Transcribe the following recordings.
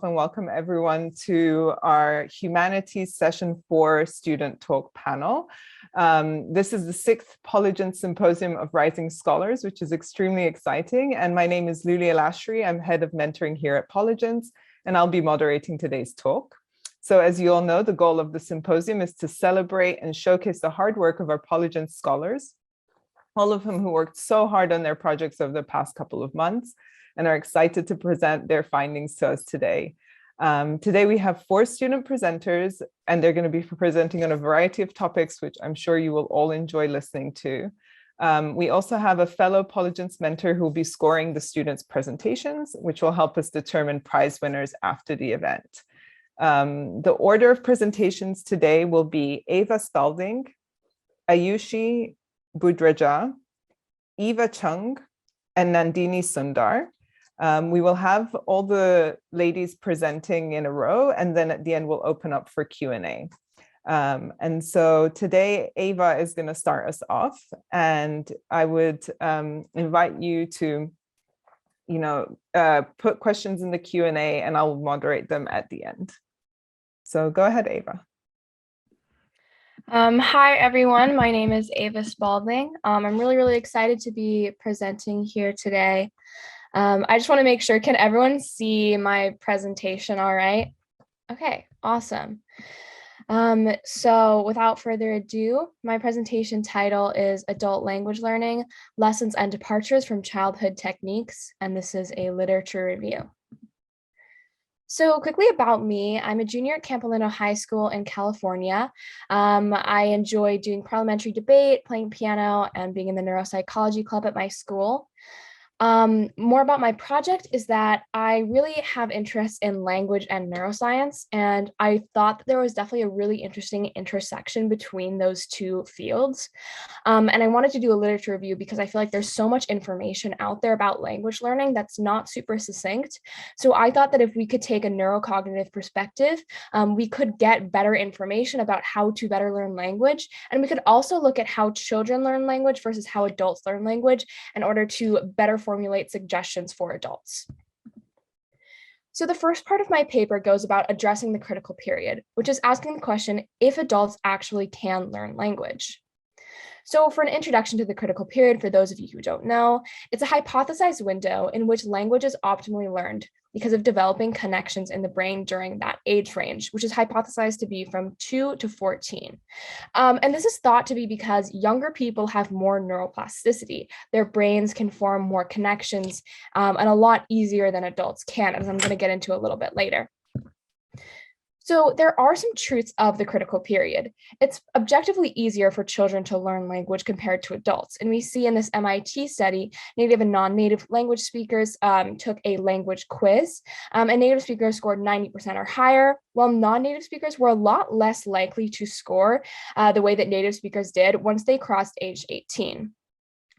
And welcome everyone to our Humanities Session 4 Student Talk panel. This is the 6th Polygen Symposium of Rising Scholars, which is extremely exciting. And my name is Luli Alashri. I'm head of mentoring here at Polygens, and I'll be moderating today's talk. So as you all know, the goal of the symposium is to celebrate and showcase the hard work of our Polygen scholars, all of them who worked so hard on their projects over the past couple of months and are excited to present their findings to us today. Today we have 4 student presenters, and they're going to be presenting on a variety of topics, which I'm sure you will all enjoy listening to. We also have a fellow Polygens mentor who will be scoring the students' presentations, which will help us determine prize winners after the event. The order of presentations today will be Ava Spalding, Ayushi Budhraja, Eva Chung, and Nandhini Sundar. We will have all the ladies presenting in a row, and then at the end, we'll open up for Q&A. And so today, Ava is going to start us off, and I would invite you to, put questions in the Q&A, and I'll moderate them at the end. So go ahead, Ava. Hi, everyone. My name is Ava Spalding. I'm really excited to be presenting here today. I just want to make sure, can everyone see my presentation all right? Okay, awesome. So without further ado, my presentation title is Adult Language Learning, Lessons and Departures from Childhood Techniques, and this is a literature review. So quickly about me, I'm a junior at Campolino High School in California. I enjoy doing parliamentary debate, playing piano, and being in the neuropsychology club at my school. More about my project is that I really have interest in language and neuroscience, and I thought that there was definitely a really interesting intersection between those two fields. And I wanted to do a literature review because I feel like there's so much information out there about language learning that's not super succinct. So I thought that if we could take a neurocognitive perspective, we could get better information about how to better learn language. And we could also look at how children learn language versus how adults learn language in order to better formulate suggestions for adults. So the first part of my paper goes about addressing the critical period, which is asking the question if adults actually can learn language. So for an introduction to the critical period, for those of you who don't know, it's a hypothesized window in which language is optimally learned because of developing connections in the brain during that age range, which is hypothesized to be from 2 to 14. And this is thought to be because younger people have more neuroplasticity. Their brains can form more connections and a lot easier than adults can, as I'm going to get into a little bit later. So there are some truths of the critical period. It's objectively easier for children to learn language compared to adults. And we see in this MIT study, native and non-native language speakers took a language quiz, and native speakers scored 90% or higher, while non-native speakers were a lot less likely to score the way that native speakers did once they crossed age 18.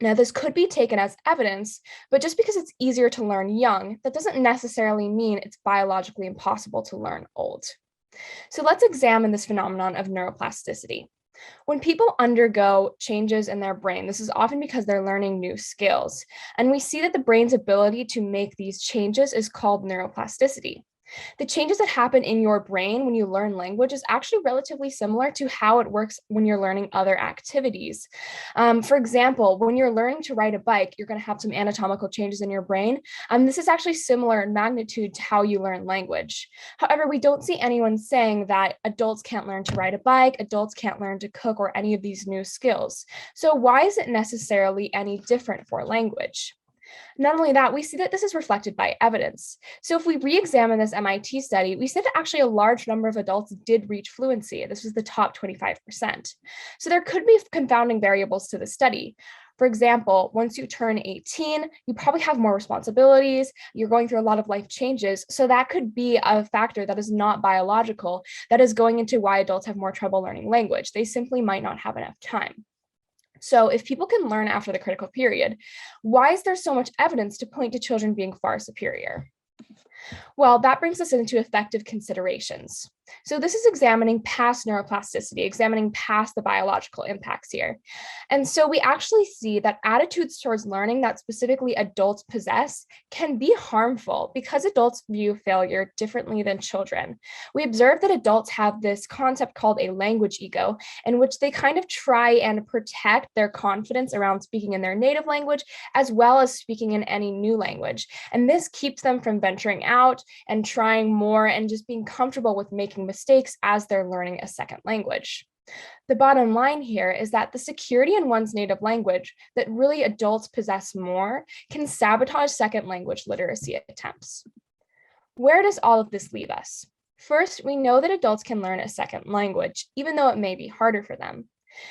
Now, this could be taken as evidence, but just because it's easier to learn young, that doesn't necessarily mean it's biologically impossible to learn old. So let's examine this phenomenon of neuroplasticity. When people undergo changes in their brain, this is often because they're learning new skills. And we see that the brain's ability to make these changes is called neuroplasticity. The changes that happen in your brain when you learn language is actually relatively similar to how it works when you're learning other activities. For example, when you're learning to ride a bike, you're going to have some anatomical changes in your brain. This is actually similar in magnitude to how you learn language. However, we don't see anyone saying that adults can't learn to ride a bike, adults can't learn to cook, or any of these new skills. So why is it necessarily any different for language? Not only that, we see that this is reflected by evidence. So if we re-examine this MIT study, we see that actually a large number of adults did reach fluency. This was the top 25%. So there could be confounding variables to the study. For example, once you turn 18, you probably have more responsibilities, you're going through a lot of life changes. So that could be a factor that is not biological, that is going into why adults have more trouble learning language. They simply might not have enough time. So if people can learn after the critical period, why is there so much evidence to point to children being far superior? Well, that brings us into effective considerations. So this is examining past neuroplasticity, examining past the biological impacts here. And so we actually see that attitudes towards learning that specifically adults possess can be harmful because adults view failure differently than children. We observe that adults have this concept called a language ego, in which they kind of try and protect their confidence around speaking in their native language, as well as speaking in any new language. And this keeps them from venturing out and trying more and just being comfortable with making mistakes as they're learning a second language. The bottom line here is that the security in one's native language that really adults possess more can sabotage second language literacy attempts. Where does all of this leave us? First, we know that adults can learn a second language, even though it may be harder for them.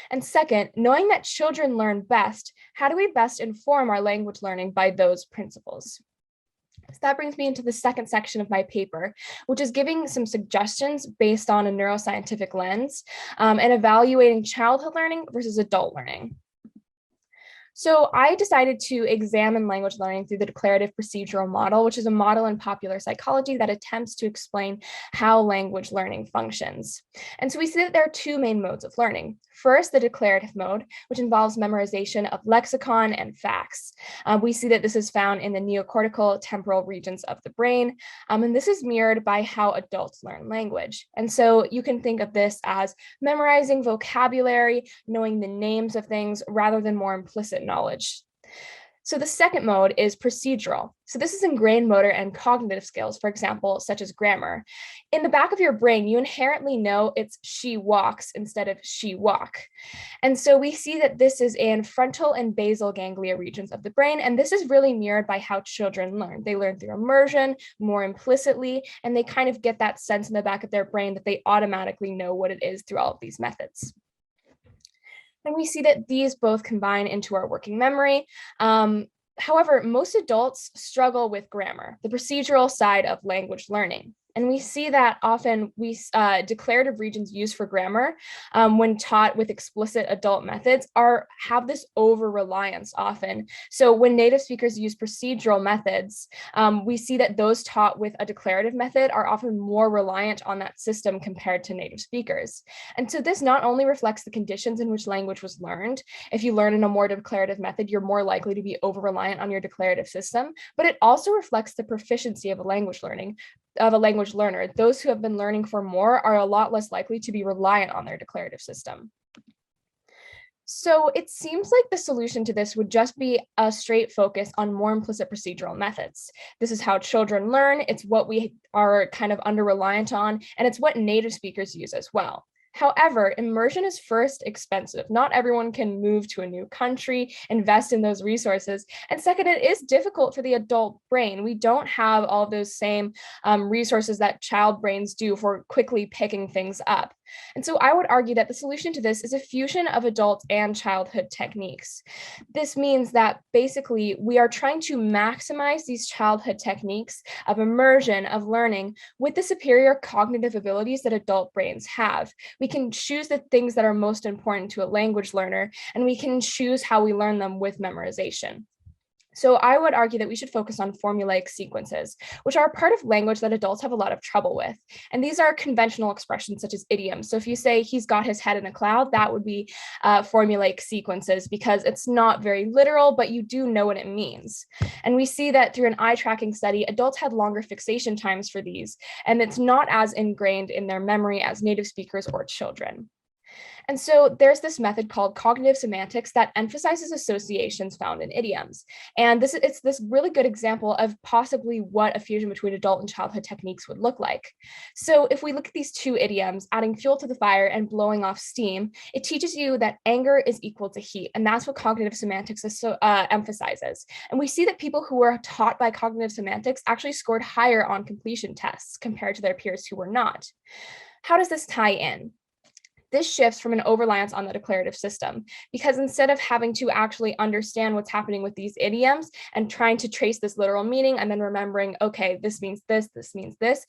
And second, knowing that children learn best, how do we best inform our language learning by those principles? So that brings me into the second section of my paper, which is giving some suggestions based on a neuroscientific lens and evaluating childhood learning versus adult learning. So I decided to examine language learning through the declarative procedural model, which is a model in popular psychology that attempts to explain how language learning functions. And so we see that there are two main modes of learning. First, the declarative mode, which involves memorization of lexicon and facts. We see that this is found in the neocortical temporal regions of the brain, and this is mirrored by how adults learn language. And so you can think of this as memorizing vocabulary, knowing the names of things, rather than more implicit knowledge. So the second mode is procedural. So this is ingrained motor and cognitive skills, for example, such as grammar. In the back of your brain, you inherently know it's she walks instead of she walk. And so we see that this is in frontal and basal ganglia regions of the brain, and this is really mirrored by how children learn. They learn through immersion, more implicitly, and they kind of get that sense in the back of their brain that they automatically know what it is through all of these methods. And we see that these both combine into our working memory. However, most adults struggle with grammar, the procedural side of language learning. And we see that often declarative regions used for grammar when taught with explicit adult methods have this over-reliance often. So when native speakers use procedural methods, we see that those taught with a declarative method are often more reliant on that system compared to native speakers. And so this not only reflects the conditions in which language was learned. If you learn in a more declarative method, you're more likely to be over-reliant on your declarative system, but it also reflects the proficiency of a language learner. Those who have been learning for more are a lot less likely to be reliant on their declarative system. So it seems like the solution to this would just be a straight focus on more implicit procedural methods. This is how children learn. It's what we are kind of under-reliant on, and it's what native speakers use as well. However, immersion is first expensive. Not everyone can move to a new country, invest in those resources. And second, it is difficult for the adult brain. We don't have all of those same resources that child brains do for quickly picking things up. And so I would argue that the solution to this is a fusion of adult and childhood techniques. This means that basically we are trying to maximize these childhood techniques of immersion, of learning, with the superior cognitive abilities that adult brains have. We can choose the things that are most important to a language learner, and we can choose how we learn them with memorization. So I would argue that we should focus on formulaic sequences, which are a part of language that adults have a lot of trouble with. And these are conventional expressions such as idioms. So if you say he's got his head in a cloud, that would be formulaic sequences because it's not very literal, but you do know what it means. And we see that through an eye tracking study, adults had longer fixation times for these, and it's not as ingrained in their memory as native speakers or children. And so there's this method called cognitive semantics that emphasizes associations found in idioms. And it's this really good example of possibly what a fusion between adult and childhood techniques would look like. So if we look at these two idioms, adding fuel to the fire and blowing off steam, it teaches you that anger is equal to heat. And that's what cognitive semantics emphasizes. And we see that people who were taught by cognitive semantics actually scored higher on completion tests compared to their peers who were not. How does this tie in? This shifts from an over-reliance on the declarative system, because instead of having to actually understand what's happening with these idioms and trying to trace this literal meaning and then remembering, okay, this means this means this,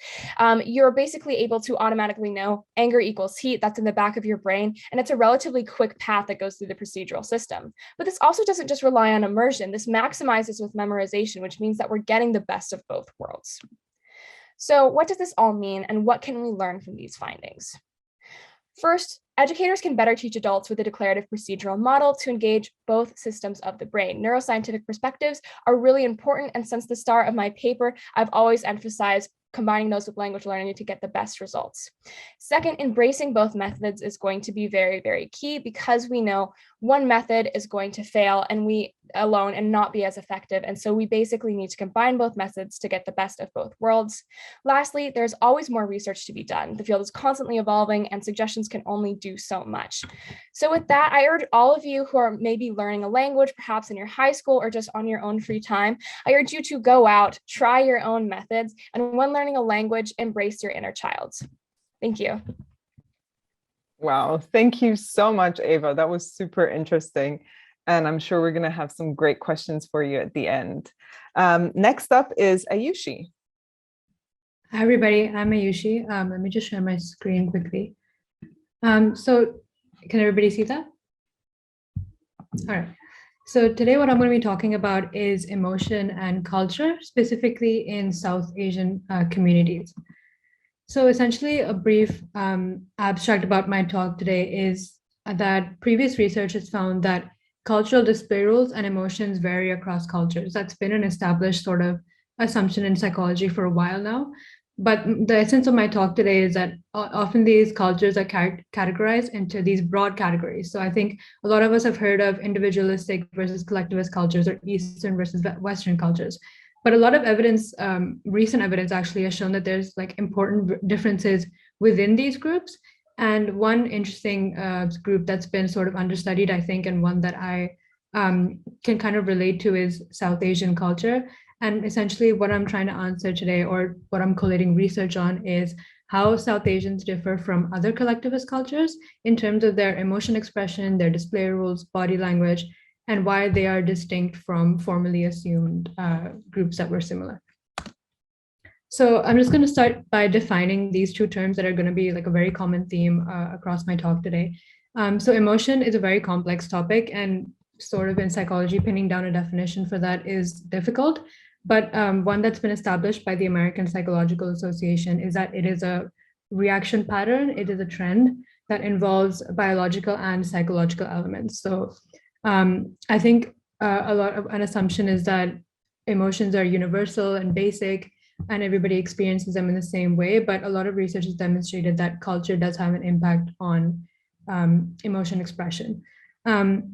you're basically able to automatically know anger equals heat. That's in the back of your brain, and it's a relatively quick path that goes through the procedural system. But this also doesn't just rely on immersion. This maximizes with memorization, which means that we're getting the best of both worlds. So what does this all mean, and what can we learn from these findings? First, educators can better teach adults with a declarative procedural model to engage both systems of the brain. Neuroscientific perspectives are really important, and since the start of my paper, I've always emphasized combining those with language learning to get the best results. Second, embracing both methods is going to be very, very key, because we know one method is going to fail and we alone and not be as effective. And so we basically need to combine both methods to get the best of both worlds. Lastly, there's always more research to be done. The field is constantly evolving and suggestions can only do so much. So with that, I urge all of you who are maybe learning a language, perhaps in your high school or just on your own free time, I urge you to go out, try your own methods, and when learning a language, embrace your inner child. Thank you. Wow, thank you so much, Ava. That was super interesting. And I'm sure we're going to have some great questions for you at the end. Next up is Ayushi. Hi, everybody. I'm Ayushi. Let me just share my screen quickly. So can everybody see that? All right. So today what I'm going to be talking about is emotion and culture, specifically in South Asian communities. So essentially a brief abstract about my talk today is that previous research has found that cultural display rules and emotions vary across cultures. That's been an established sort of assumption in psychology for a while now. But the essence of my talk today is that often these cultures are categorized into these broad categories. So I think a lot of us have heard of individualistic versus collectivist cultures, or Eastern versus Western cultures. But a lot of evidence, recent evidence actually has shown that there's like important differences within these groups. And one interesting group that's been sort of understudied, I think, and one that I can kind of relate to is South Asian culture. And essentially what I'm trying to answer today, or what I'm collating research on, is how South Asians differ from other collectivist cultures in terms of their emotion expression, their display rules, body language, and why they are distinct from formally assumed groups that were similar. So I'm just going to start by defining these two terms that are going to be like a very common theme across my talk today. So emotion is a very complex topic, and sort of in psychology, pinning down a definition for that is difficult. But one that's been established by the American Psychological Association is that it is a reaction pattern. It is a trend that involves biological and psychological elements. So I think a lot of an assumption is that emotions are universal and basic, and everybody experiences them in the same way. But a lot of research has demonstrated that culture does have an impact on emotion expression. And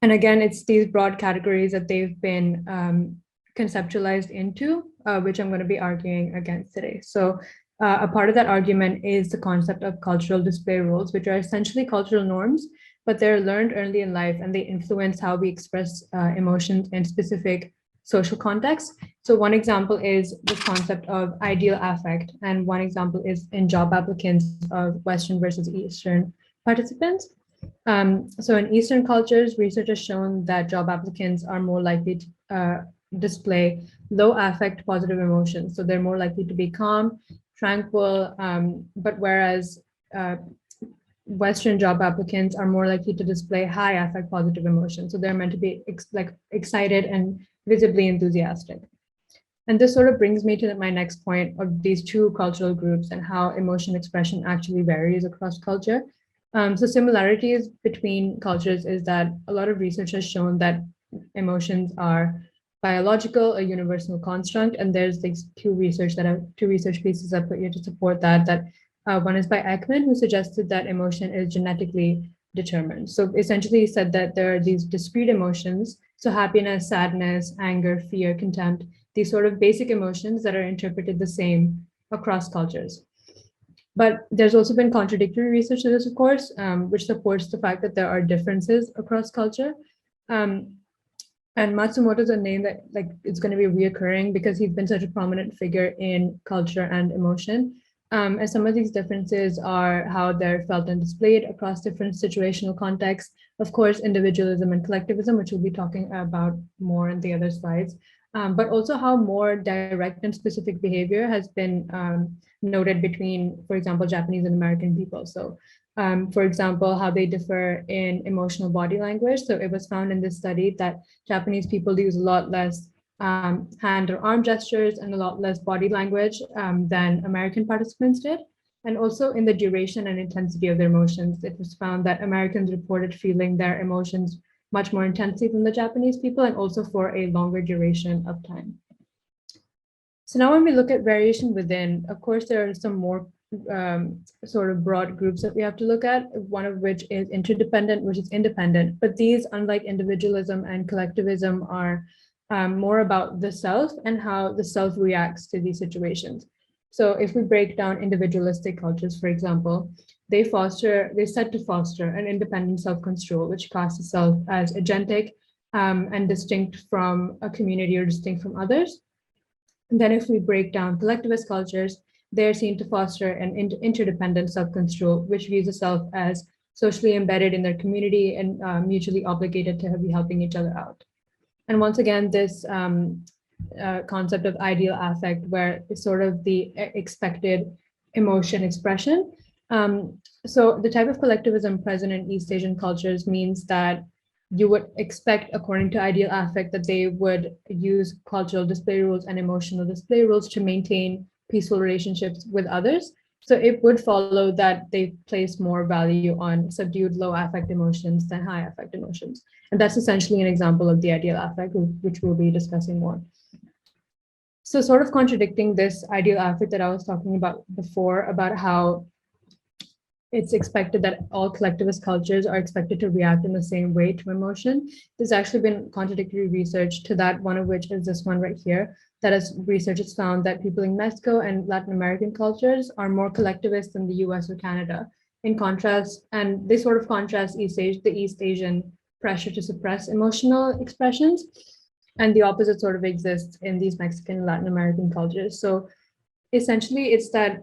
again, it's these broad categories that they've been conceptualized into, which I'm going to be arguing against today. So a part of that argument is the concept of cultural display rules, which are essentially cultural norms, but they're learned early in life and they influence how we express emotions in specific social contexts. So one example is this concept of ideal affect, and one example is in job applicants of Western versus Eastern participants. So in Eastern cultures, research has shown that job applicants are more likely to display low affect positive emotions. So they're more likely to be calm, tranquil, but whereas Western job applicants are more likely to display high affect positive emotions. So they're meant to be excited and visibly enthusiastic. And this sort of brings me to my next point of these two cultural groups and how emotion expression actually varies across culture. So similarities between cultures is that a lot of research has shown that emotions are biological, a universal construct, and there's these two research pieces I put here to support that. One is by Ekman, who suggested that emotion is genetically determined. So essentially he said that there are these discrete emotions, so happiness, sadness, anger, fear, contempt, these sort of basic emotions that are interpreted the same across cultures. But there's also been contradictory research to this, of course, which supports the fact that there are differences across culture. And Matsumoto is a name that it's going to be reoccurring because he's been such a prominent figure in culture and emotion. And some of these differences are how they're felt and displayed across different situational contexts. Of course, individualism and collectivism, which we'll be talking about more in the other slides, but also how more direct and specific behavior has been noted between, for example, Japanese and American people. So, for example, how they differ in emotional body language. So it was found in this study that Japanese people use a lot less hand or arm gestures and a lot less body language than American participants did. And also in the duration and intensity of their emotions, it was found that Americans reported feeling their emotions much more intensely than the Japanese people, and also for a longer duration of time. So now when we look at variation within, of course, there are some more sort of broad groups that we have to look at, one of which is interdependent, which is independent. But these, unlike individualism and collectivism, are more about the self and how the self reacts to these situations. So if we break down individualistic cultures, for example, they're set to foster an independent self-control, which casts itself as agentic and distinct from a community or distinct from others. And then if we break down collectivist cultures, they're seen to foster an interdependent self-control, which views itself as socially embedded in their community and mutually obligated to be helping each other out. And once again, this concept of ideal affect, where it's sort of the expected emotion expression. So the type of collectivism present in East Asian cultures means that you would expect, according to ideal affect, that they would use cultural display rules and emotional display rules to maintain peaceful relationships with others. So it would follow that they place more value on subdued low affect emotions than high affect emotions. And that's essentially an example of the ideal affect, which we'll be discussing more. So sort of contradicting this ideal affect that I was talking about before, about how it's expected that all collectivist cultures are expected to react in the same way to emotion. There's actually been contradictory research to that, one of which is this one right here, that as research has found that people in Mexico and Latin American cultures are more collectivist than the US or Canada. In contrast, and they sort of contrast the East Asian pressure to suppress emotional expressions, and the opposite sort of exists in these Mexican and Latin American cultures. So essentially it's that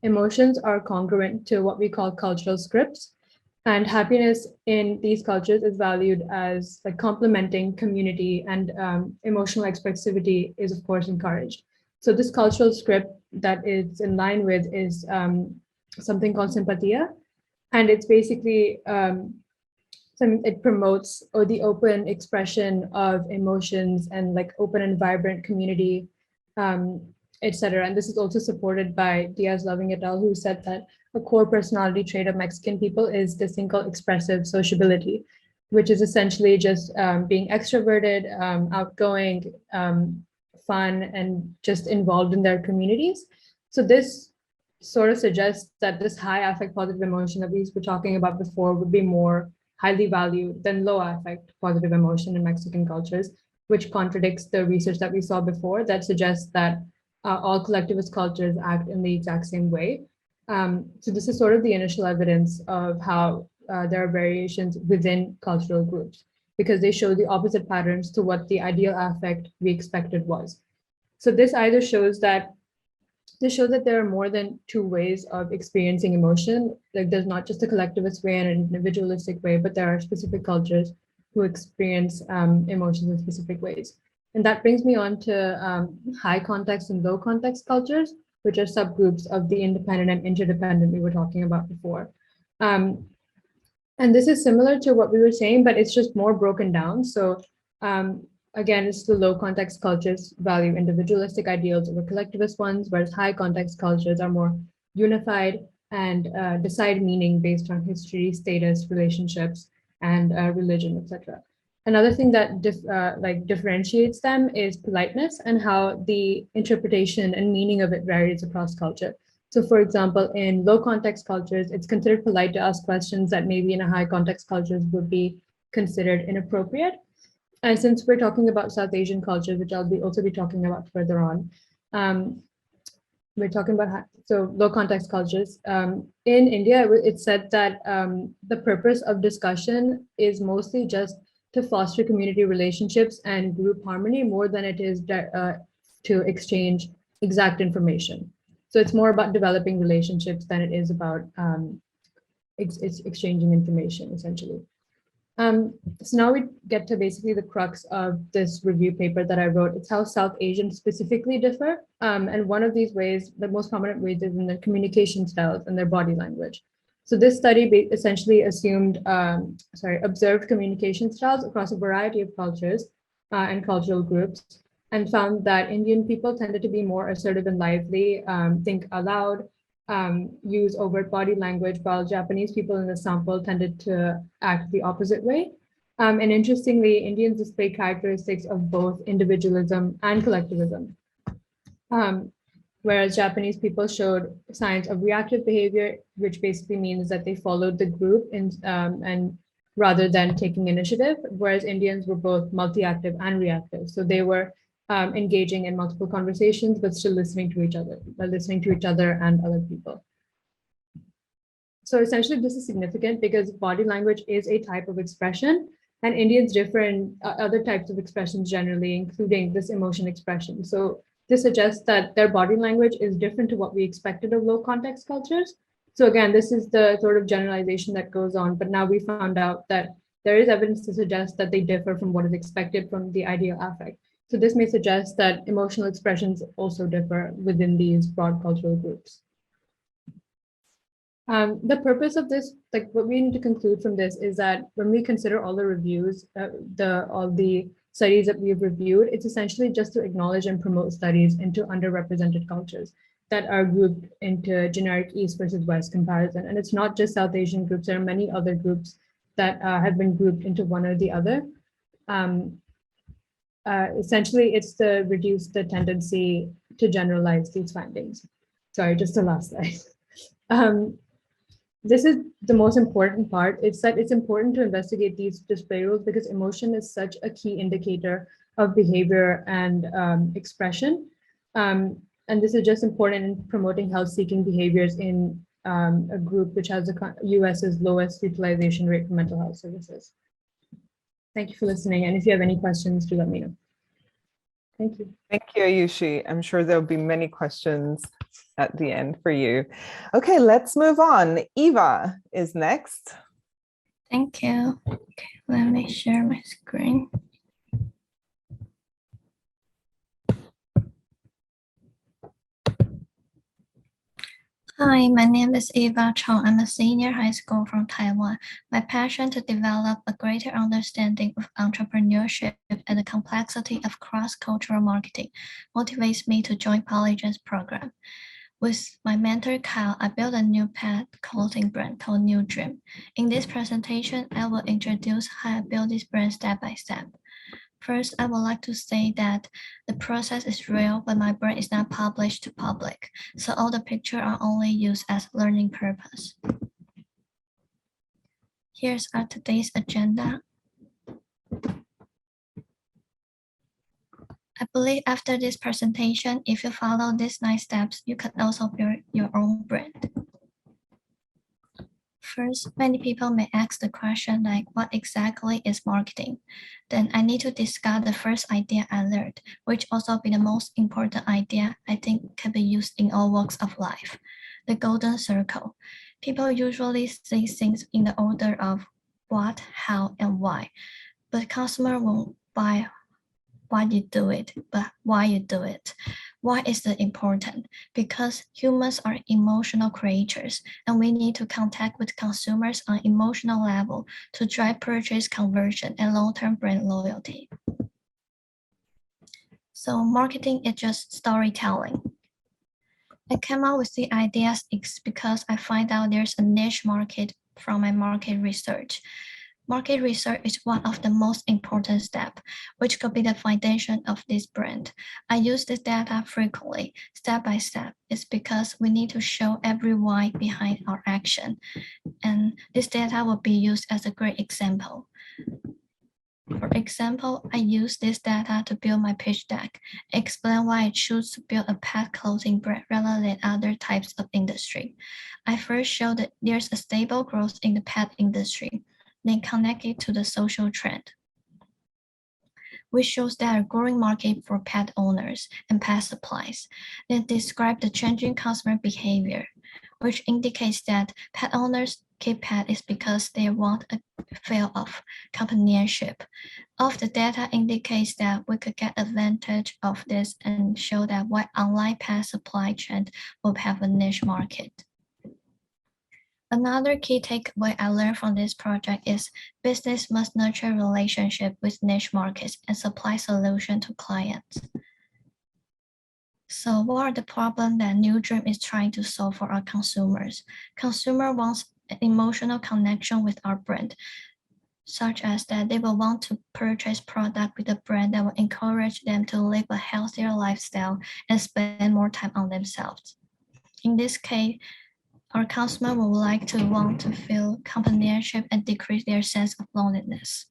emotions are congruent to what we call cultural scripts, and happiness in these cultures is valued as like complementing community, and emotional expressivity is of course encouraged. So this cultural script that it's in line with is something called simpatia, and it's basically it promotes the open expression of emotions and like open and vibrant community, etc. And this is also supported by Diaz-Loving et al., who said that a core personality trait of Mexican people is this thing called expressive sociability, which is essentially just being extroverted, outgoing, fun, and just involved in their communities. So this sort of suggests that this high affect positive emotion that we were talking about before would be more highly valued than low affect positive emotion in Mexican cultures, which contradicts the research that we saw before that suggests that all collectivist cultures act in the exact same way. So this is sort of the initial evidence of how there are variations within cultural groups, because they show the opposite patterns to what the ideal affect we expected was. So this either shows that there are more than two ways of experiencing emotion. Like there's not just a collectivist way and an individualistic way, but there are specific cultures who experience emotions in specific ways. And that brings me on to high context and low context cultures, which are subgroups of the independent and interdependent we were talking about before. And this is similar to what we were saying, but it's just more broken down. So again, it's the low context cultures value individualistic ideals over collectivist ones, whereas high context cultures are more unified and decide meaning based on history, status, relationships, and religion, etc. Another thing that differentiates them is politeness and how the interpretation and meaning of it varies across culture. So for example, in low context cultures, it's considered polite to ask questions that maybe in a high context cultures would be considered inappropriate. And since we're talking about South Asian cultures, which I'll also be talking about further on, we're talking about low context cultures. In India, it's said that the purpose of discussion is mostly just to foster community relationships and group harmony more than it is to exchange exact information. So it's more about developing relationships than it is about exchanging information, essentially. So now we get to basically the crux of this review paper that I wrote. It's how South Asians specifically differ. And one of these ways, the most prominent ways, is in their communication styles and their body language. So this study essentially observed communication styles across a variety of cultures and cultural groups, and found that Indian people tended to be more assertive and lively, think aloud, use overt body language, while Japanese people in the sample tended to act the opposite way. And interestingly, Indians display characteristics of both individualism and collectivism. Whereas Japanese people showed signs of reactive behavior, which basically means that they followed the group and rather than taking initiative, whereas Indians were both multi-active and reactive. So they were engaging in multiple conversations, but still listening to each other and other people. So essentially, this is significant because body language is a type of expression, and Indians differ in other types of expressions generally, including this emotion expression. So this suggests that their body language is different to what we expected of low context cultures. So again, this is the sort of generalization that goes on, but now we found out that there is evidence to suggest that they differ from what is expected from the ideal affect. So this may suggest that emotional expressions also differ within these broad cultural groups. The purpose of this, like what we need to conclude from this is that when we consider all the reviews, all the studies that we've reviewed, it's essentially just to acknowledge and promote studies into underrepresented cultures that are grouped into generic East versus West comparison. And it's not just South Asian groups, there are many other groups that have been grouped into one or the other. Essentially, it's to reduce the tendency to generalize these findings. Sorry, just the last slide. This is the most important part. It's that it's important to investigate these display rules because emotion is such a key indicator of behavior and expression. And this is just important in promoting health-seeking behaviors in a group which has the US's lowest utilization rate for mental health services. Thank you for listening. And if you have any questions, do let me know. Thank you. Thank you, Ayushi. I'm sure there'll be many questions at the end for you. Okay, let's move on. Eva is next. Thank you. Okay, let me share my screen. Hi, my name is Eva Chung. I'm a senior high school from Taiwan. My passion to develop a greater understanding of entrepreneurship and the complexity of cross-cultural marketing motivates me to join Polygen's program. With my mentor Kyle, I built a new pet clothing brand called New Dream. In this presentation, I will introduce how I built this brand step by step. First, I would like to say that the process is real, but my brand is not published to public, so all the pictures are only used as learning purpose. Here's our today's agenda. I believe after this presentation, if you follow these 9 steps, you can also build your own brand. First, many people may ask the question like, what exactly is marketing? Then I need to discuss the first idea I learned, which also be the most important idea I think can be used in all walks of life, the golden circle. People usually see things in the order of what, how, and why, but customer won't buy why you do it, but why you do it. Why is it important? Because humans are emotional creatures, and we need to connect with consumers on emotional level to drive purchase conversion and long-term brand loyalty. So marketing is just storytelling. I came up with the ideas because I find out there's a niche market from my market research. Market research is one of the most important steps, which could be the foundation of this brand. I use this data frequently, step by step. It's because we need to show every why behind our action. And this data will be used as a great example. For example, I use this data to build my pitch deck, explain why I choose to build a pet clothing brand rather than other types of industry. I first show that there's a stable growth in the pet industry, then connect it to the social trend, which shows there are growing market for pet owners and pet supplies. Then describe the changing customer behavior, which indicates that pet owners keep pet is because they want a feel of companionship. All of the data indicates that we could get advantage of this and show that why online pet supply trend will have a niche market. Another key takeaway I learned from this project is business must nurture relationship with niche markets and supply solution to clients. So what are the problems that New Dream is trying to solve for our consumers? Consumer wants an emotional connection with our brand, such as that they will want to purchase product with a brand that will encourage them to live a healthier lifestyle and spend more time on themselves. In this case, our customer would like to want to feel companionship and decrease their sense of loneliness.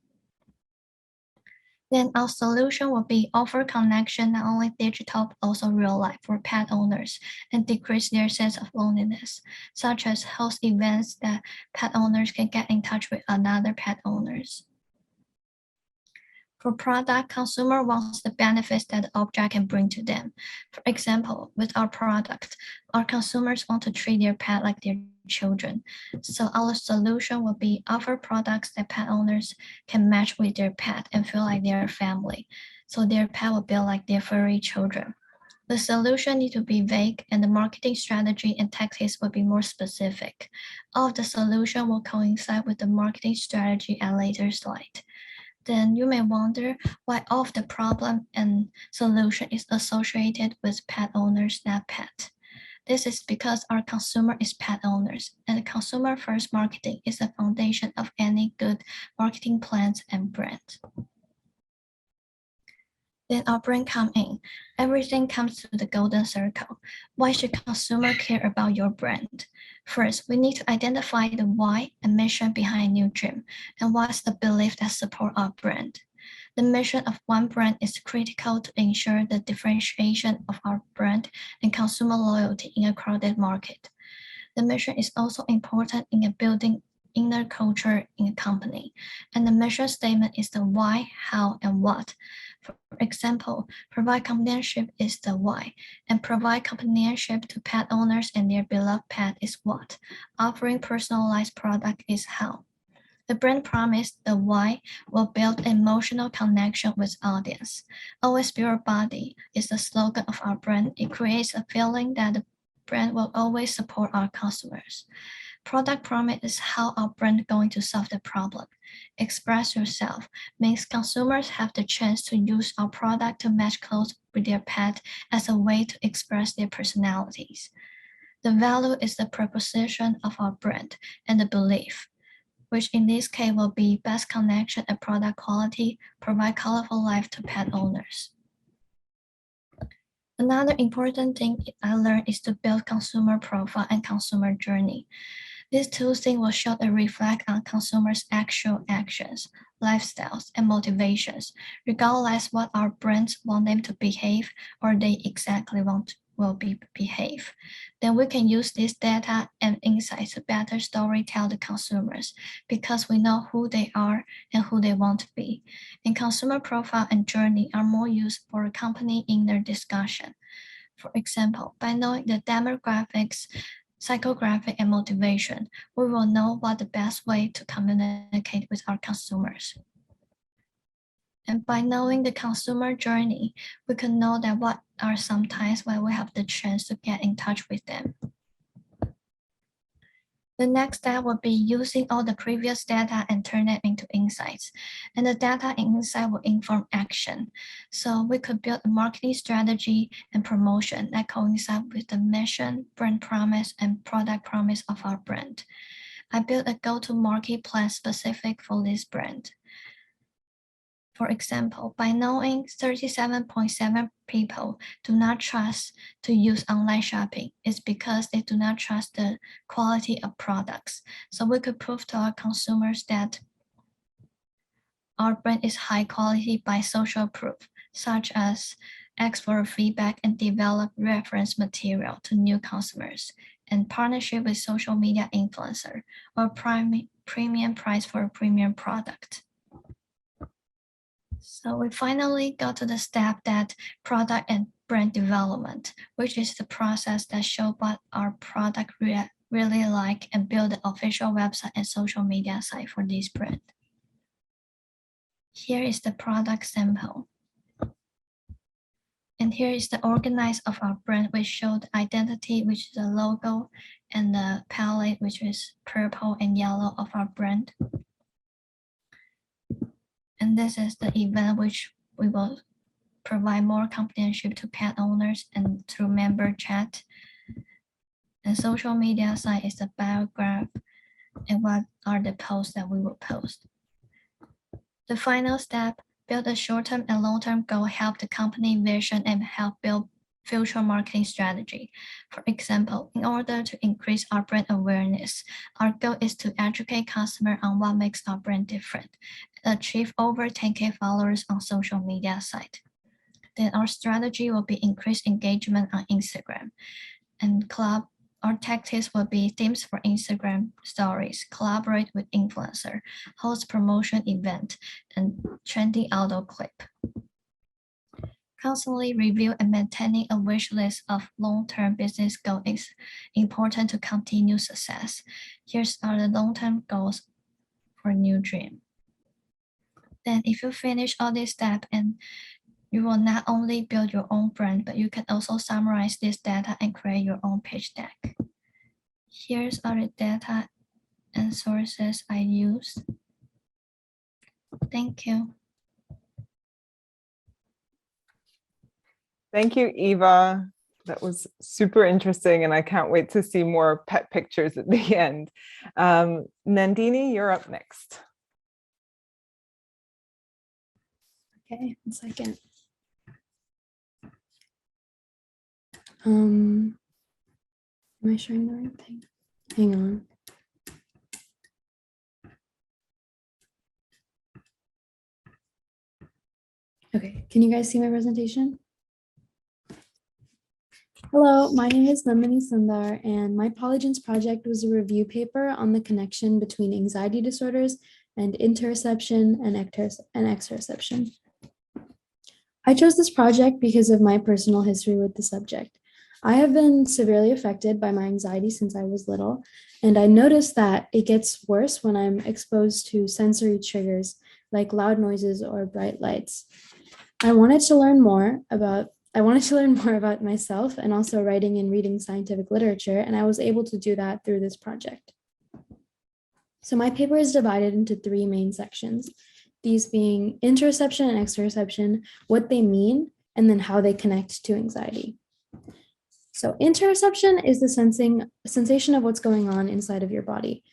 Then our solution will be offer connection not only digital but also real life for pet owners and decrease their sense of loneliness, such as host events that pet owners can get in touch with other pet owners. For product, consumer wants the benefits that the object can bring to them. For example, with our product, our consumers want to treat their pet like their children. So our solution will be offer products that pet owners can match with their pet and feel like their family. So their pet will be like their furry children. The solution need to be vague and the marketing strategy and tactics will be more specific. All of the solution will coincide with the marketing strategy at a later slide. Then you may wonder why all of the problem and solution is associated with pet owners, not pet. This is because our consumer is pet owners, and consumer first marketing is the foundation of any good marketing plans and brands. Then our brand come in. Everything comes to the golden circle. Why should consumer care about your brand? First, we need to identify the why and mission behind New Dream, and what's the belief that support our brand. The mission of one brand is critical to ensure the differentiation of our brand and consumer loyalty in a crowded market. The mission is also important in building inner culture in a company, and the mission statement is the why, how, and what. For example, provide companionship is the why, and provide companionship to pet owners and their beloved pet is what. Offering personalized product is how. The brand promise, the why, will build emotional connection with audience. Always be your body is the slogan of our brand. It creates a feeling that the brand will always support our customers. Product promise is how our brand going to solve the problem. Express yourself means consumers have the chance to use our product to match clothes with their pet as a way to express their personalities. The value is the proposition of our brand and the belief, which in this case will be best connection and product quality, provide colorful life to pet owners. Another important thing I learned is to build consumer profile and consumer journey. These two things will show and reflect on consumers' actual actions, lifestyles, and motivations, regardless what our brands want them to behave or they exactly will behave. Then we can use this data and insights to better storytell the consumers because we know who they are and who they want to be. And consumer profile and journey are more used for a company in their discussion. For example, by knowing the demographics, psychographic, and motivation, we will know what the best way to communicate with our consumers. And by knowing the consumer journey, we can know that what are some times when we have the chance to get in touch with them. The next step will be using all the previous data and turn it into insights. And the data and insight will inform action. So we could build a marketing strategy and promotion that coincide with the mission, brand promise, and product promise of our brand. I built a go-to-market plan specific for this brand. For example, by knowing 37.7% people do not trust to use online shopping, it's because they do not trust the quality of products. So we could prove to our consumers that our brand is high quality by social proof, such as ask for feedback and develop reference material to new customers, and partnership with social media influencer, or premium price for a premium product. So we finally got to the step that product and brand development, which is the process that shows what our product really like and build the official website and social media site for this brand. Here is the product sample. And here is the organize of our brand, which show the identity, which is the logo and the palette, which is purple and yellow of our brand. And this is the event which we will provide more companionship to pet owners and through member chat. And social media site is the biograph and what are the posts that we will post. The final step, build a short-term and long-term goal, help the company vision and help build future marketing strategy. For example, in order to increase our brand awareness, our goal is to educate customers on what makes our brand different, and achieve over 10K followers on social media site. Then our strategy will be increase engagement on Instagram, and our tactics will be themes for Instagram stories, collaborate with influencer, host promotion event, and trendy auto clip. Constantly review and maintaining a wish list of long-term business goals is important to continue success. Here's are the long-term goals for new dream. Then if you finish all these steps, and you will not only build your own brand, but you can also summarize this data and create your own pitch deck. Here's are the data and sources I used. Thank you. Thank you, Eva. That was super interesting, and I can't wait to see more pet pictures at the end. Nandhini, you're up next. Okay, 1 second. Am I showing the right thing? Hang on. Okay, can you guys see my presentation? Hello, my name is Nandhini Sundar, and my Polygens project was a review paper on the connection between anxiety disorders and interoception and exteroception. I chose this project because of my personal history with the subject. I have been severely affected by my anxiety since I was little, and I noticed that it gets worse when I'm exposed to sensory triggers like loud noises or bright lights. I wanted to learn more about myself and also writing and reading scientific literature, and I was able to do that through this project. So my paper is divided into 3 main sections, these being interoception and exteroception, what they mean, and then how they connect to anxiety. So interoception is the sensation of what's going on inside of your body.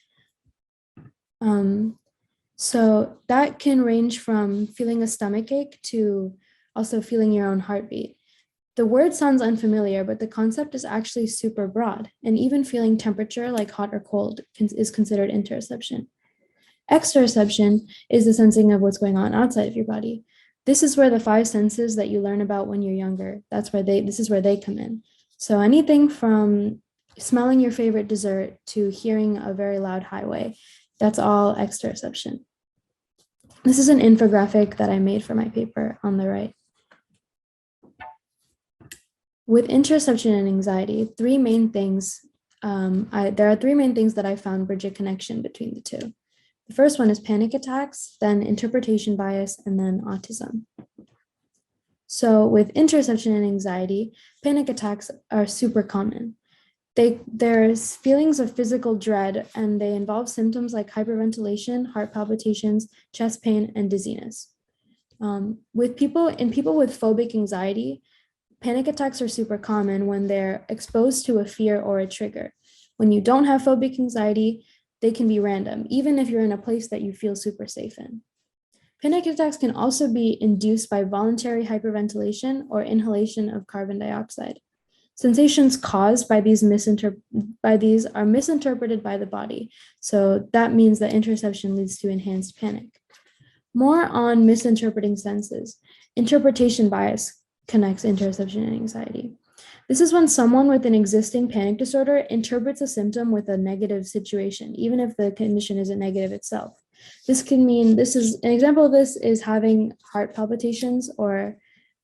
So that can range from feeling a stomach ache to also feeling your own heartbeat. The word sounds unfamiliar, but the concept is actually super broad, and even feeling temperature like hot or cold is considered interoception. Exteroception is the sensing of what's going on outside of your body. This is where the 5 senses that you learn about when you're younger, this is where they come in. So anything from smelling your favorite dessert to hearing a very loud highway, that's all exteroception. This is an infographic that I made for my paper on the right. With interoception and anxiety, there are 3 main things that I found bridge a connection between the 2. The first one is panic attacks, then interpretation bias, and then autism. So with interoception and anxiety, panic attacks are super common. There's feelings of physical dread, and they involve symptoms like hyperventilation, heart palpitations, chest pain, and dizziness. In people with phobic anxiety, panic attacks are super common when they're exposed to a fear or a trigger. When you don't have phobic anxiety, they can be random, even if you're in a place that you feel super safe in. Panic attacks can also be induced by voluntary hyperventilation or inhalation of carbon dioxide. Sensations caused by these are misinterpreted by the body, so that means that interoception leads to enhanced panic. More on misinterpreting senses. Interpretation bias connects interoception and anxiety. This is when someone with an existing panic disorder interprets a symptom with a negative situation, even if the condition isn't negative itself. An example of this is having heart palpitations or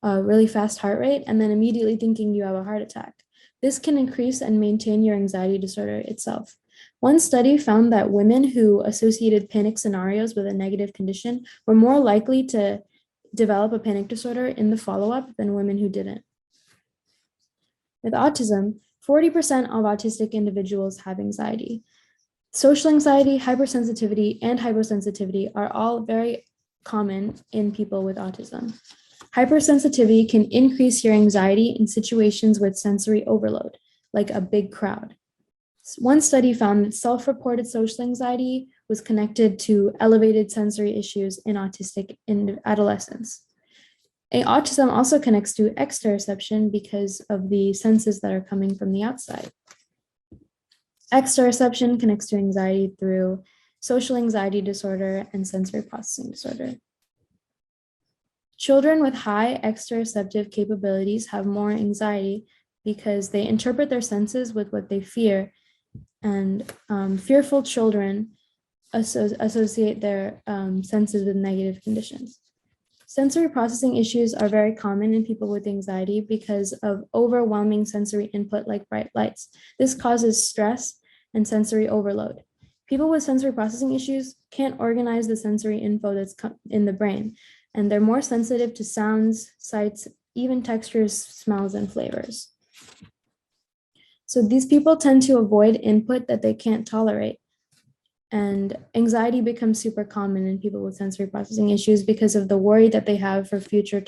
a really fast heart rate, and then immediately thinking you have a heart attack. This can increase and maintain your anxiety disorder itself. One study found that women who associated panic scenarios with a negative condition were more likely to develop a panic disorder in the follow-up than women who didn't. With autism, 40% of autistic individuals have anxiety. Social anxiety, hypersensitivity, and hyposensitivity are all very common in people with autism. Hypersensitivity can increase your anxiety in situations with sensory overload, like a big crowd. One study found that self-reported social anxiety was connected to elevated sensory issues in autistic adolescents. Autism also connects to exteroception because of the senses that are coming from the outside. Exteroception connects to anxiety through social anxiety disorder and sensory processing disorder. Children with high exteroceptive capabilities have more anxiety because they interpret their senses with what they fear, and fearful children associate their senses with negative conditions. Sensory processing issues are very common in people with anxiety because of overwhelming sensory input like bright lights. This causes stress and sensory overload. People with sensory processing issues can't organize the sensory info that's in the brain, and they're more sensitive to sounds, sights, even textures, smells, and flavors. So these people tend to avoid input that they can't tolerate. And anxiety becomes super common in people with sensory processing issues because of the worry that they have for future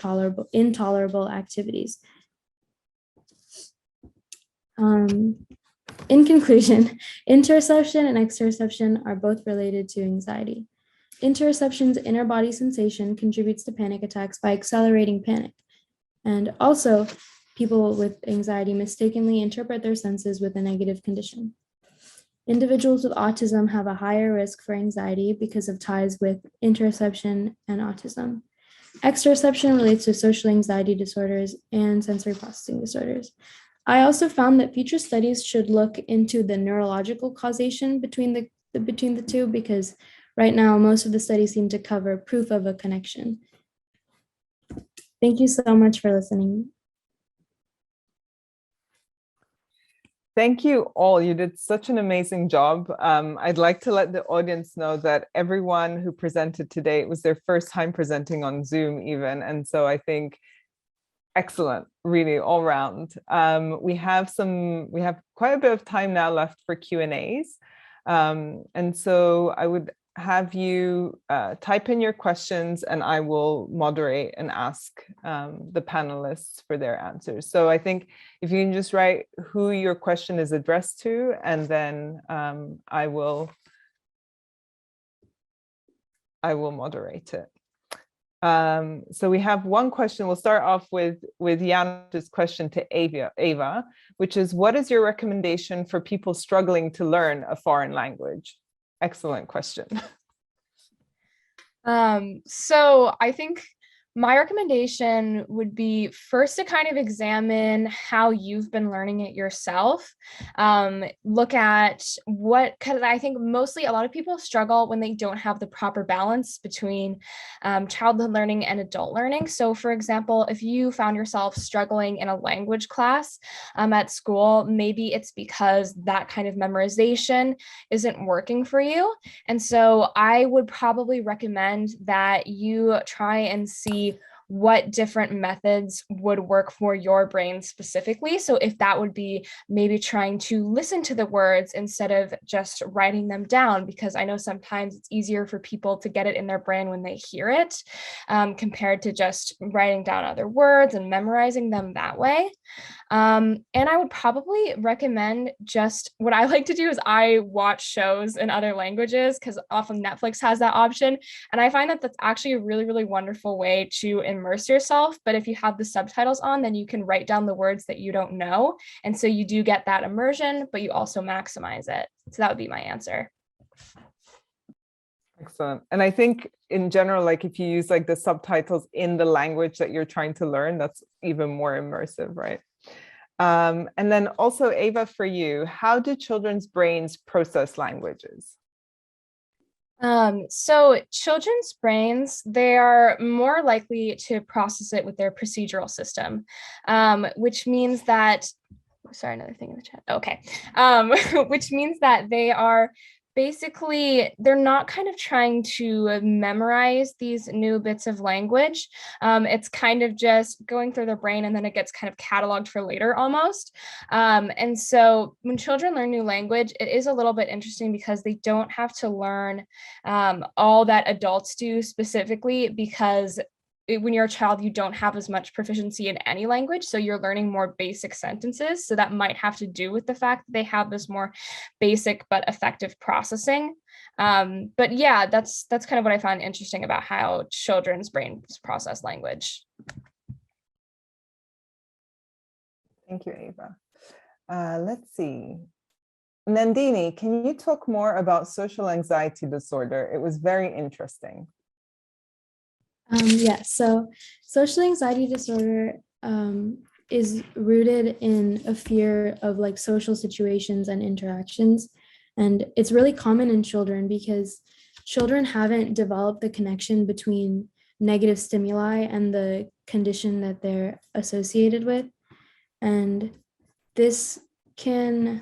intolerable activities. In conclusion, interoception and exteroception are both related to anxiety. Interoception's inner body sensation contributes to panic attacks by accelerating panic. And also, people with anxiety mistakenly interpret their senses with a negative condition. Individuals with autism have a higher risk for anxiety because of ties with interoception and autism. Exteroception relates to social anxiety disorders and sensory processing disorders. I also found that future studies should look into the neurological causation between the two, because right now most of the studies seem to cover proof of a connection. Thank you so much for listening. Thank you all. You did such an amazing job. I'd like to let the audience know that everyone who presented today, it was their first time presenting on Zoom even. And so I think excellent, really all round. We have quite a bit of time now left for Q&As. And so I would have you type in your questions and I will moderate and ask the panelists for their answers. So I think if you can just write who your question is addressed to, and then I will moderate it. So we have one question. We'll start off with Jan's question to Ava, which is, what is your recommendation for people struggling to learn a foreign language? Excellent question. So I think my recommendation would be first to kind of examine how you've been learning it yourself. Look at because I think mostly a lot of people struggle when they don't have the proper balance between childhood learning and adult learning. So for example, if you found yourself struggling in a language class at school, maybe it's because that kind of memorization isn't working for you. And so I would probably recommend that you try and see what different methods would work for your brain specifically. So if that would be maybe trying to listen to the words instead of just writing them down, because I know sometimes it's easier for people to get it in their brain when they hear it, compared to just writing down other words and memorizing them that way. And I would probably recommend just what I like to do is I watch shows in other languages, because often Netflix has that option. And I find that that's actually a really, really wonderful way to immerse yourself. But if you have the subtitles on, then you can write down the words that you don't know. And so you do get that immersion, but you also maximize it. So that would be my answer. Excellent. And I think in general, like if you use like the subtitles in the language that you're trying to learn, that's even more immersive, right? And then also, Ava, for you, how do children's brains process languages? So children's brains, they are more likely to process it with their procedural system, which means that, sorry, another thing in the chat. Okay. Which means that they are basically they're not kind of trying to memorize these new bits of language. It's kind of just going through their brain, and then it gets kind of cataloged for later almost. And so when children learn new language, it is a little bit interesting because they don't have to learn all that adults do specifically, because when you're a child, you don't have as much proficiency in any language. So you're learning more basic sentences. So that might have to do with the fact that they have this more basic but effective processing. But yeah, that's kind of what I found interesting about how children's brains process language. Thank you, Ava. Let's see. Nandhini, can you talk more about social anxiety disorder? It was very interesting. Yeah, so social anxiety disorder is rooted in a fear of like social situations and interactions. And it's really common in children because children haven't developed the connection between negative stimuli and the condition that they're associated with. And this can,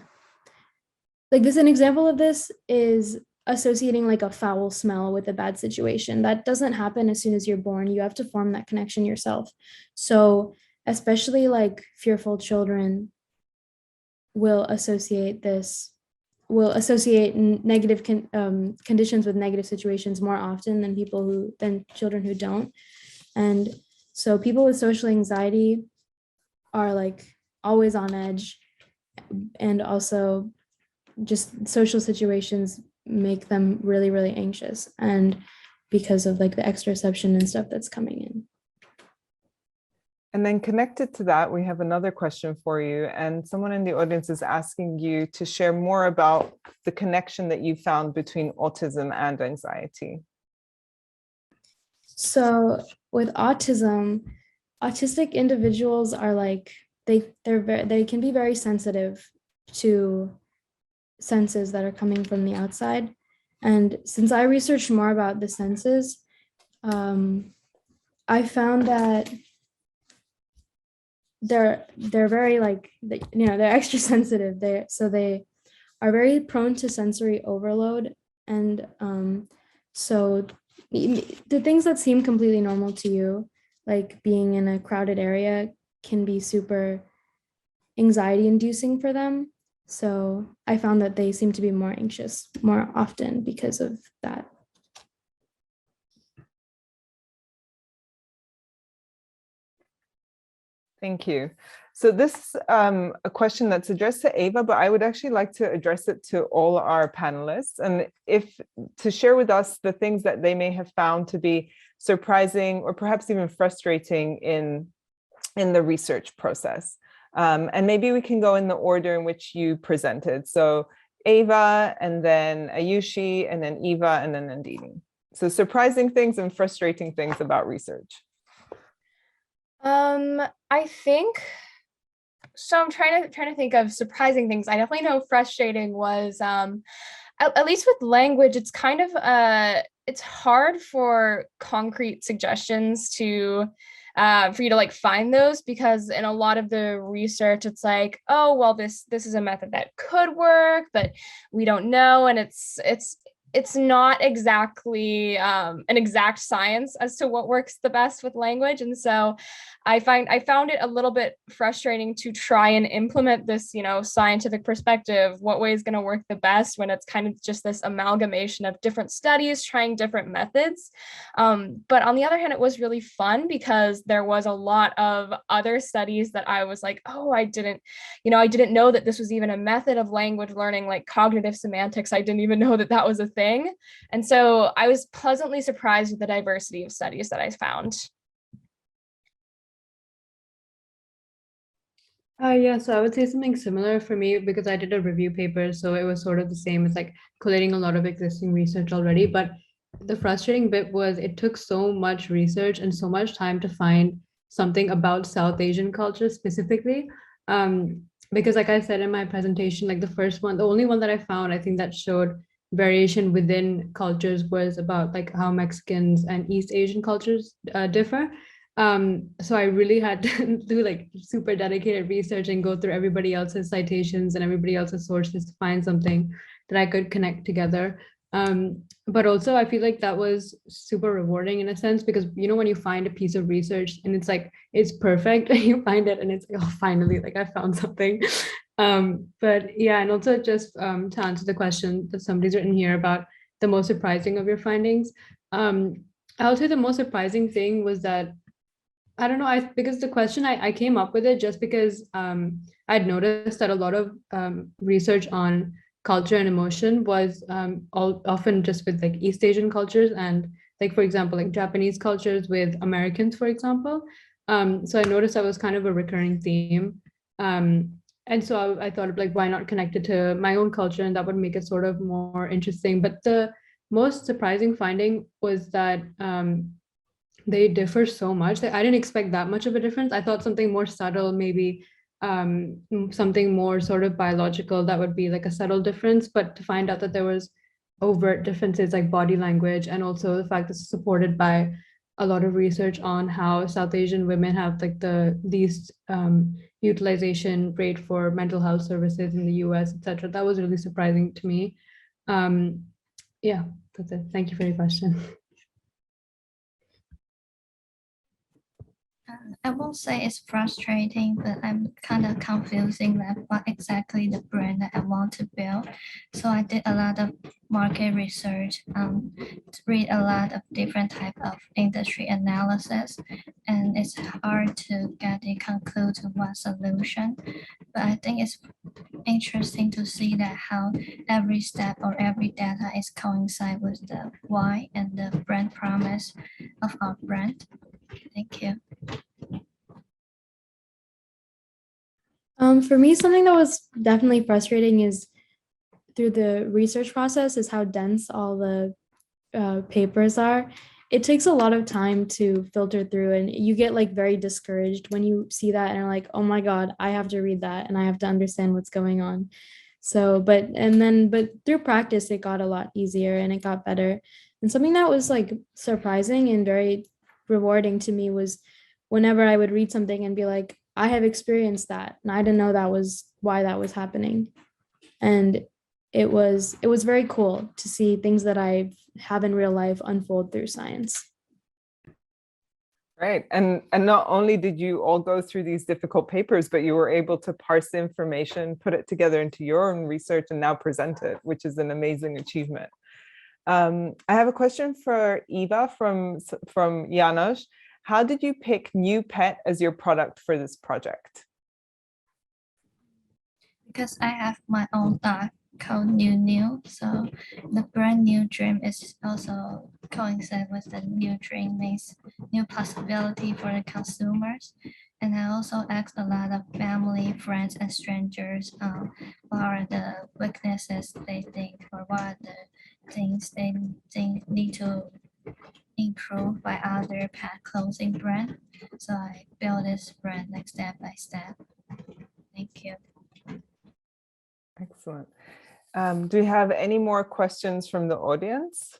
like this, an example of this is associating like a foul smell with a bad situation. That doesn't happen as soon as you're born. You have to form that connection yourself. So especially like fearful children will associate negative conditions with negative situations more often than children who don't. And so people with social anxiety are like always on edge, and also just social situations make them really, really anxious, and because of like the exteroception and stuff that's coming in. And then connected to that, we have another question for you, and someone in the audience is asking you to share more about the connection that you found between autism and anxiety. So with autism, autistic individuals are like, they can be very sensitive to senses that are coming from the outside. And since I researched more about the senses, I found that they're very like, they're extra sensitive. They are very prone to sensory overload. And so the things that seem completely normal to you, like being in a crowded area, can be super anxiety inducing for them. So I found that they seem to be more anxious more often because of that. Thank you. So this is a question that's addressed to Ava, but I would actually like to address it to all our panelists, and to share with us the things that they may have found to be surprising or perhaps even frustrating in the research process. And maybe we can go in the order in which you presented. So Ava, and then Ayushi, and then Eva, and then Nandhini. So surprising things and frustrating things about research. I think so. I'm trying to think of surprising things. I definitely know frustrating was at least with language, it's kind of it's hard for concrete suggestions to for you to like find those, because in a lot of the research it's like, oh well, this is a method that could work, but we don't know, and it's not exactly an exact science as to what works the best with language. And so I found it a little bit frustrating to try and implement this, scientific perspective, what way is going to work the best, when it's kind of just this amalgamation of different studies trying different methods. But on the other hand, it was really fun because there was a lot of other studies that I was like, oh, I didn't know that this was even a method of language learning, like cognitive semantics. I didn't even know that was a thing. And so I was pleasantly surprised with the diversity of studies that I found. Yeah, so I would say something similar for me because I did a review paper, so it was sort of the same. It's like collating a lot of existing research already, but the frustrating bit was it took so much research and so much time to find something about South Asian culture specifically. Because like I said in my presentation, like the only one that I found, I think that showed variation within cultures was about like how Mexicans and East Asian cultures differ. So I really had to do like super dedicated research and go through everybody else's citations and everybody else's sources to find something. that I could connect together. But also I feel like that was super rewarding in a sense, because when you find a piece of research and it's like it's perfect, and you find it and it's like, oh, finally, like I found something. But yeah, and also just to answer the question that somebody's written here about the most surprising of your findings, I would say the most surprising thing was that, I don't know, because the question, I came up with it just because I'd noticed that a lot of research on culture and emotion was often just with like East Asian cultures, and like, for example, like Japanese cultures with Americans, for example. So I noticed that was kind of a recurring theme. And so I thought of like, why not connect it to my own culture, and that would make it sort of more interesting. But the most surprising finding was that they differ so much that I didn't expect that much of a difference. I thought something more subtle, maybe something more sort of biological, that would be like a subtle difference. But to find out that there was overt differences like body language, and also the fact that it's supported by a lot of research on how South Asian women have like the least utilization rate for mental health services in the US, etc. That was really surprising to me. Yeah, that's it. Thank you for your question. I won't say it's frustrating, but I'm kind of confusing that what exactly the brand that I want to build. So I did a lot of market research, read a lot of different type of industry analysis, and it's hard to get a conclude to one solution. But I think it's interesting to see that how every step or every data is coincide with the why and the brand promise of our brand. Thank you. For me, something that was definitely frustrating is through the research process is how dense all the papers are. It takes a lot of time to filter through, and you get like very discouraged when you see that and are like, oh my God, I have to read that and I have to understand what's going on. So, but through practice, it got a lot easier and it got better. And something that was like surprising and very rewarding to me was whenever I would read something and be like, I have experienced that, and I didn't know that was why that was happening. And it was very cool to see things that I have in real life unfold through science. Right. And not only did you all go through these difficult papers, but you were able to parse the information, put it together into your own research, and now present it, which is an amazing achievement. I have a question for Eva from Janos. How did you pick New Pet as your product for this project? Because I have my own dog called New, so the brand new dream is also coincide with the new dream, means new possibility for the consumers. And I also asked a lot of family, friends, and strangers what are the weaknesses they think, or what are the things they need to improve by other pet clothing brand. So I built this brand like step by step. Thank you. Excellent. Do we have any more questions from the audience?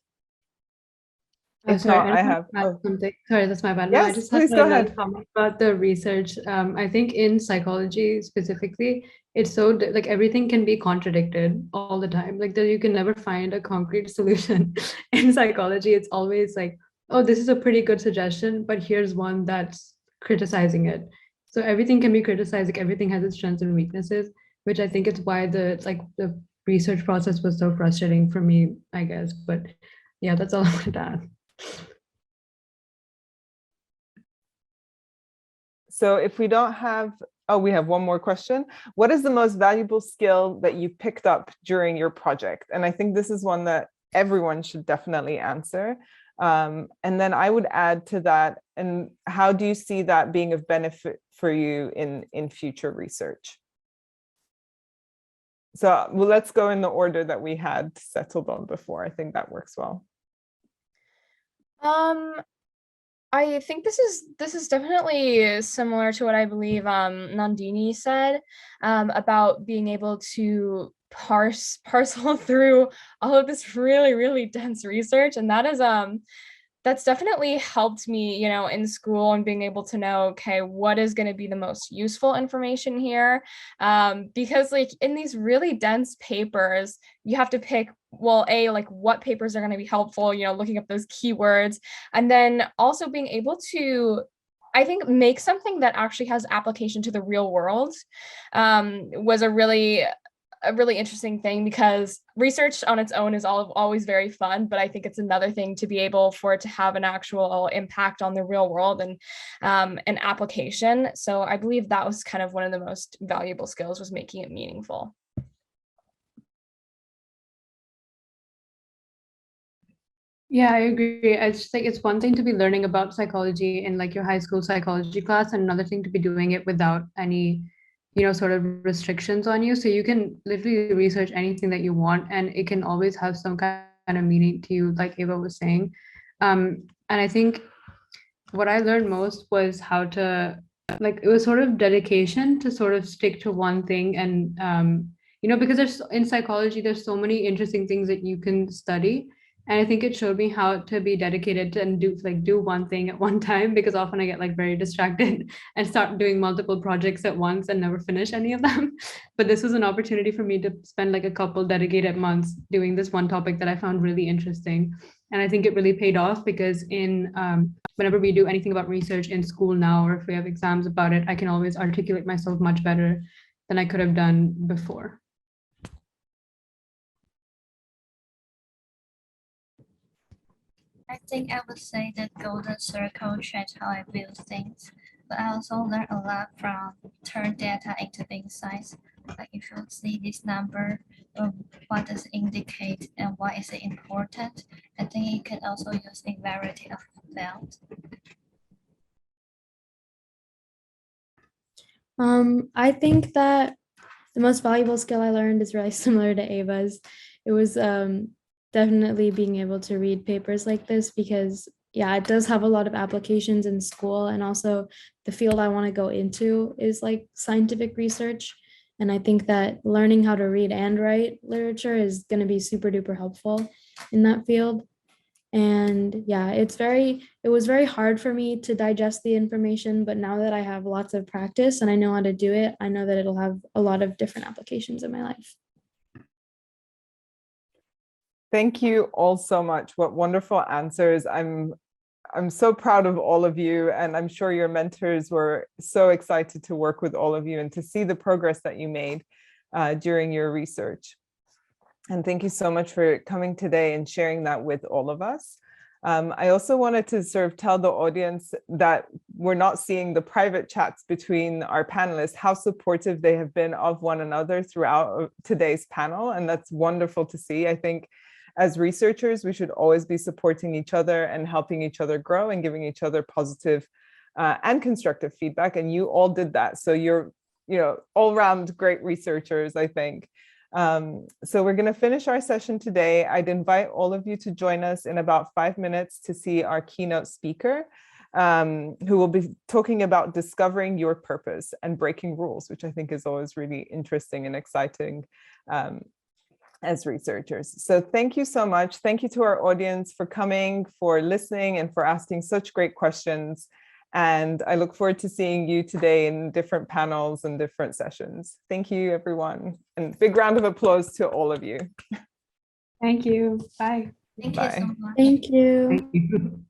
If Sorry, not, I have something. Sorry, that's my bad. Yes, No, I just please have go another ahead. comment about the research. I think in psychology specifically, it's so like everything can be contradicted all the time. Like that, you can never find a concrete solution. In psychology, it's always like, oh, this is a pretty good suggestion, but here's one that's criticizing it. So everything can be criticized. Like everything has its strengths and weaknesses, which I think is why the research process was so frustrating for me, I guess. But yeah, that's all I wanted to add. So if we don't have, oh, we have one more question. What is the most valuable skill that you picked up during your project? And I think this is one that everyone should definitely answer. And then I would add to that, and how do you see that being of benefit for you in future research? So well, let's go in the order that we had settled on before. I think that works well. I think this is definitely similar to what I believe Nandhini said about being able to parcel through all of this really dense research, and that is that's definitely helped me, in school and being able to know, okay, what is going to be the most useful information here? Because like in these really dense papers, you have to pick, well, like what papers are going to be helpful, looking up those keywords, and then also being able to, I think, make something that actually has application to the real world was a really interesting thing, because research on its own is always very fun, but I think it's another thing to be able for it to have an actual impact on the real world and an application. So I believe that was kind of one of the most valuable skills, was making it meaningful. Yeah, I agree. I just think it's one thing to be learning about psychology in like your high school psychology class, and another thing to be doing it without any, sort of restrictions on you. So you can literally research anything that you want, and it can always have some kind of meaning to you, like Ava was saying. And I think what I learned most was how to, like, it was sort of dedication to sort of stick to one thing. And, because there's in psychology, there's so many interesting things that you can study. And I think it showed me how to be dedicated to and do one thing at one time, because often I get like very distracted and start doing multiple projects at once and never finish any of them. But this was an opportunity for me to spend like a couple dedicated months doing this one topic that I found really interesting. And I think it really paid off, because in whenever we do anything about research in school now, or if we have exams about it, I can always articulate myself much better than I could have done before. I think I would say that golden circle changed how I view things, but I also learned a lot from turn data into insights. Like if you see this number, what does it indicate and why is it important? I think you can also use a variety of fields. I think that the most valuable skill I learned is really similar to Ava's. It was definitely being able to read papers like this, because yeah, it does have a lot of applications in school, and also the field I want to go into is like scientific research. And I think that learning how to read and write literature is going to be super duper helpful in that field. And yeah, it was very hard for me to digest the information, but now that I have lots of practice and I know how to do it, I know that it'll have a lot of different applications in my life. Thank you all so much. What wonderful answers. I'm so proud of all of you, and I'm sure your mentors were so excited to work with all of you and to see the progress that you made during your research. And thank you so much for coming today and sharing that with all of us. I also wanted to sort of tell the audience that we're not seeing the private chats between our panelists, how supportive they have been of one another throughout today's panel. And that's wonderful to see. I think as researchers, we should always be supporting each other and helping each other grow and giving each other positive and constructive feedback. And you all did that. So you're, all around great researchers, I think. So we're going to finish our session today. I'd invite all of you to join us in about 5 minutes to see our keynote speaker, who will be talking about discovering your purpose and breaking rules, which I think is always really interesting and exciting as researchers. So thank you so much. Thank you to our audience for coming, for listening, and for asking such great questions. And I look forward to seeing you today in different panels and different sessions. Thank you, everyone. And big round of applause to all of you. Thank you. Bye. Thank you so much. Thank you. Thank you.